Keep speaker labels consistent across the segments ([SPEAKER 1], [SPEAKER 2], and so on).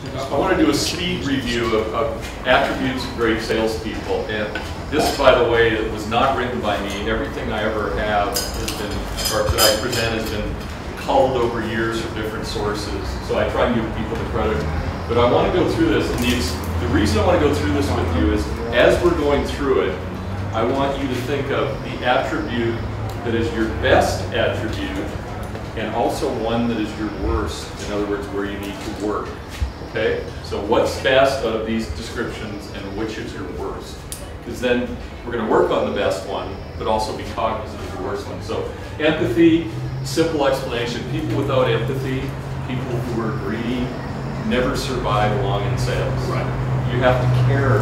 [SPEAKER 1] I want to do a speed review of attributes of great salespeople. And this, by the way, it was not written by me. Everything I ever have has been, or that I present has been culled over years from different sources. So I try and give people the credit. But I want to go through this, and the reason I want to go through this with you is, as we're going through it, I want you to think of the attribute that is your best attribute, and also one that is your worst. In other words, where you need to work. Okay? So what's best out of these descriptions and which is your worst? Because then we're going to work on the best one, but also be cognizant of the worst one. So empathy, simple explanation. People without empathy, people who are greedy, never survive long in sales.
[SPEAKER 2] Right.
[SPEAKER 1] You have to care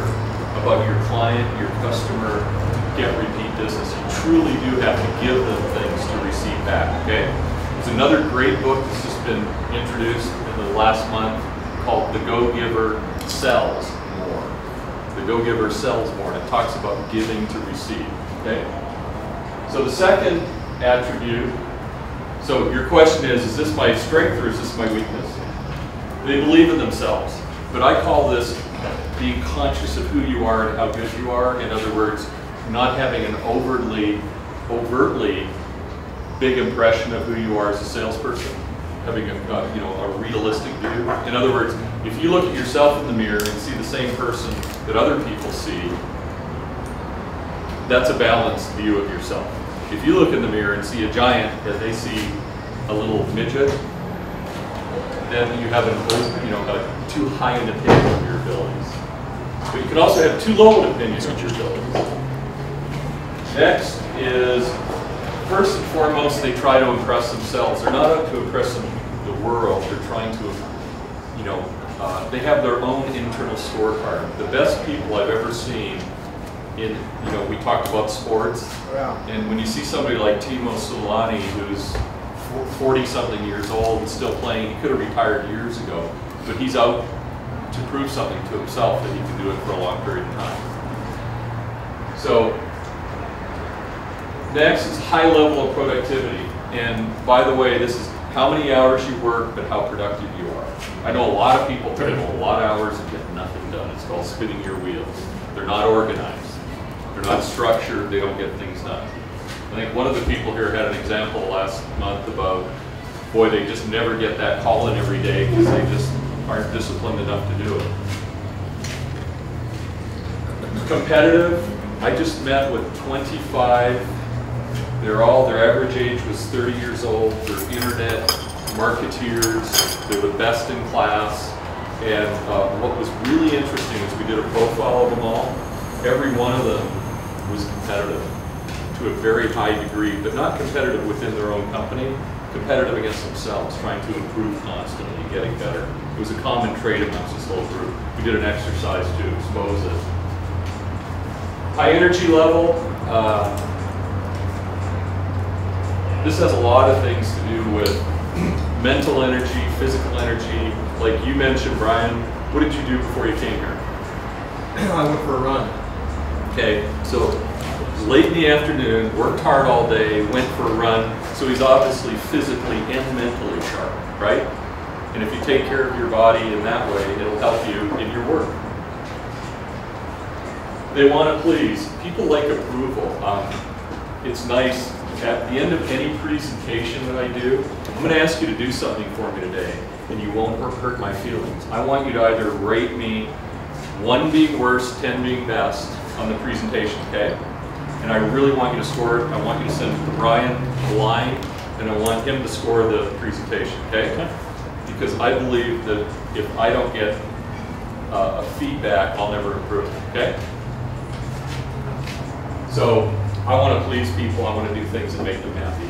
[SPEAKER 1] about your client, your customer, to get repeat business. You truly do have to give them things to receive back, okay? There's another great book that's just been introduced in the last month called The Go-Giver Sells More. The Go-Giver Sells More, and it talks about giving to receive, okay? So the second attribute, so your question is this my strength or is this my weakness? They believe in themselves, but I call this being conscious of who you are and how good you are. In other words, not having an overtly big impression of who you are as a salesperson, having a realistic view. In other words, if you look at yourself in the mirror and see the same person that other people see, that's a balanced view of yourself. If you look in the mirror and see a giant and they see a little midget, then you have a too high an opinion of your abilities. But you can also have too low an opinion of your abilities. Next is, first and foremost, they try to impress themselves. They're not out to impress the world. They're trying to, they have their own internal scorecard. The best people I've ever seen in, we talked about sports, and when you see somebody like Timo Solani, who's 40-something years old and still playing, he could have retired years ago, but he's out to prove something to himself that he can do it for a long period of time. So next is high level of productivity. And by the way, this is how many hours you work, but how productive you are. I know a lot of people put in a lot of hours and get nothing done. It's called spinning your wheels. They're not organized. They're not structured. They don't get things done. I think one of the people here had an example last month about, boy, they just never get that call in every day because they just aren't disciplined enough to do it. Competitive, I just met with 25. Their average age was 30 years old. They're internet marketeers. They're the best in class. And what was really interesting is we did a profile of them all. Every one of them was competitive to a very high degree, but not competitive within their own company, competitive against themselves, trying to improve constantly, getting better. It was a common trait amongst this whole group. We did an exercise to expose it. High energy level. This has a lot of things to do with mental energy, physical energy. Like you mentioned, Brian, what did you do before you came here?
[SPEAKER 2] I went for a run.
[SPEAKER 1] Okay, so late in the afternoon, worked hard all day, went for a run, so he's obviously physically and mentally sharp, right? And if you take care of your body in that way, it'll help you in your work. They want to please. People like approval. It's nice, at the end of any presentation that I do, I'm going to ask you to do something for me today, and you won't hurt my feelings. I want you to either rate me 1 being worst, 10 being best on the presentation, okay? And I really want you to score it. I want you to send it to Brian a line, and I want him to score the presentation, okay? Because I believe that if I don't get a feedback, I'll never improve, okay? So I want to please people. I want to do things that make them happy.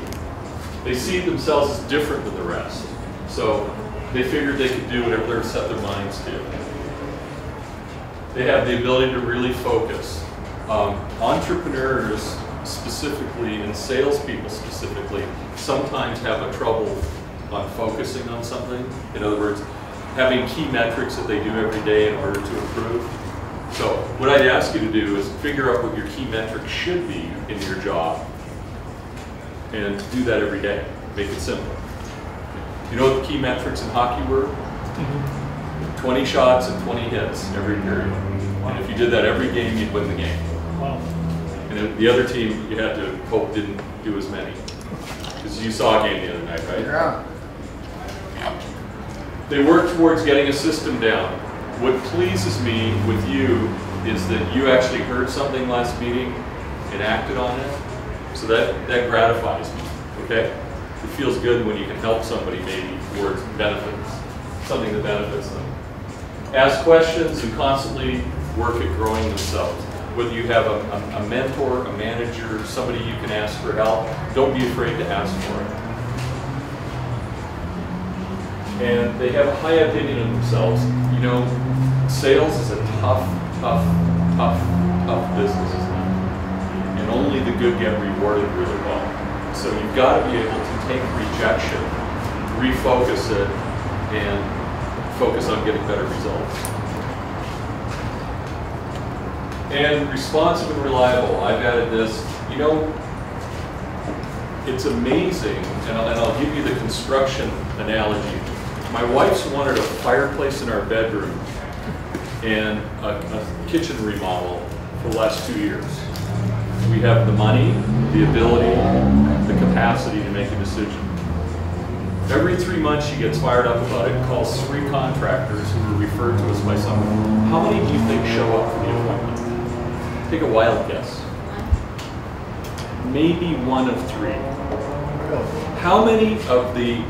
[SPEAKER 1] They see themselves as different than the rest. So they figured they could do whatever they set their minds to. They have the ability to really focus. Entrepreneurs specifically, and salespeople specifically, sometimes have a trouble on focusing on something. In other words, having key metrics that they do every day in order to improve. So what I'd ask you to do is figure out what your key metrics should be in your job and do that every day. Make it simple. You know what the key metrics in hockey were? 20 shots and 20 hits every period. And if you did that every game, you'd win the game.
[SPEAKER 3] Wow.
[SPEAKER 1] And then the other team, you had to hope didn't do as many. Because you saw a game the other night, right?
[SPEAKER 2] Yeah.
[SPEAKER 1] They work towards getting a system down. What pleases me with you is that you actually heard something last meeting and acted on it. So that gratifies me, okay? It feels good when you can help somebody maybe towards benefits, something that benefits them. Ask questions and constantly work at growing themselves. Whether you have a mentor, a manager, somebody you can ask for help, don't be afraid to ask for it. And they have a high opinion of themselves. You know, sales is a tough business, isn't it? And only the good get rewarded really well. So you've got to be able to take rejection, refocus it, and focus on getting better results. And responsive and reliable. I've added this. You know, it's amazing, and I'll give you the construction analogy. My wife's wanted a fireplace in our bedroom and a kitchen remodel for the last 2 years. We have the money, the ability, the capacity to make a decision. Every 3 months she gets fired up about it and calls 3 contractors who were referred to us by someone. How many do you think show up for the appointment? Take a wild guess. Maybe 1 of 3. How many of the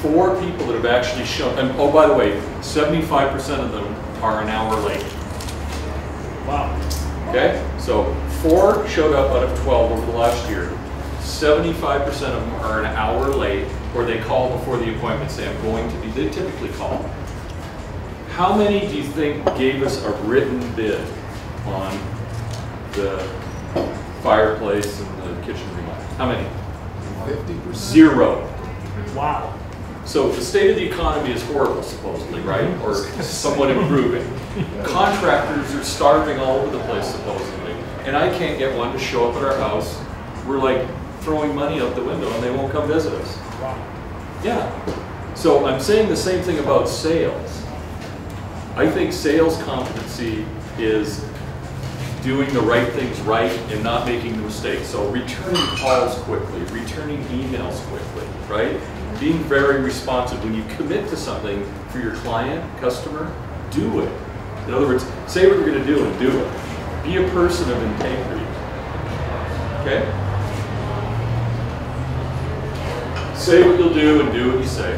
[SPEAKER 1] 4 people that have actually shown, and oh, by the way, 75% of them are an hour late.
[SPEAKER 3] Wow.
[SPEAKER 1] Okay? So 4 showed up out of 12 over the last year. 75% of them are an hour late, or they call before the appointment, say, I'm going to be, they typically call. How many do you think gave us a written bid on the fireplace and the kitchen remodel? How many?
[SPEAKER 2] 50%.
[SPEAKER 1] 0.
[SPEAKER 3] Wow.
[SPEAKER 1] So the state of the economy is horrible, supposedly, right? Or somewhat improving. Contractors are starving all over the place, supposedly. And I can't get one to show up at our house. We're like throwing money out the window and they won't come visit us.
[SPEAKER 3] Wow.
[SPEAKER 1] Yeah. So I'm saying the same thing about sales. I think sales competency is doing the right things right and not making mistakes. So returning calls quickly, returning emails quickly, right? Being very responsive. When you commit to something for your client, customer, do it. In other words, say what you're going to do and do it. Be a person of integrity. Okay? Say what you'll do and do what you say.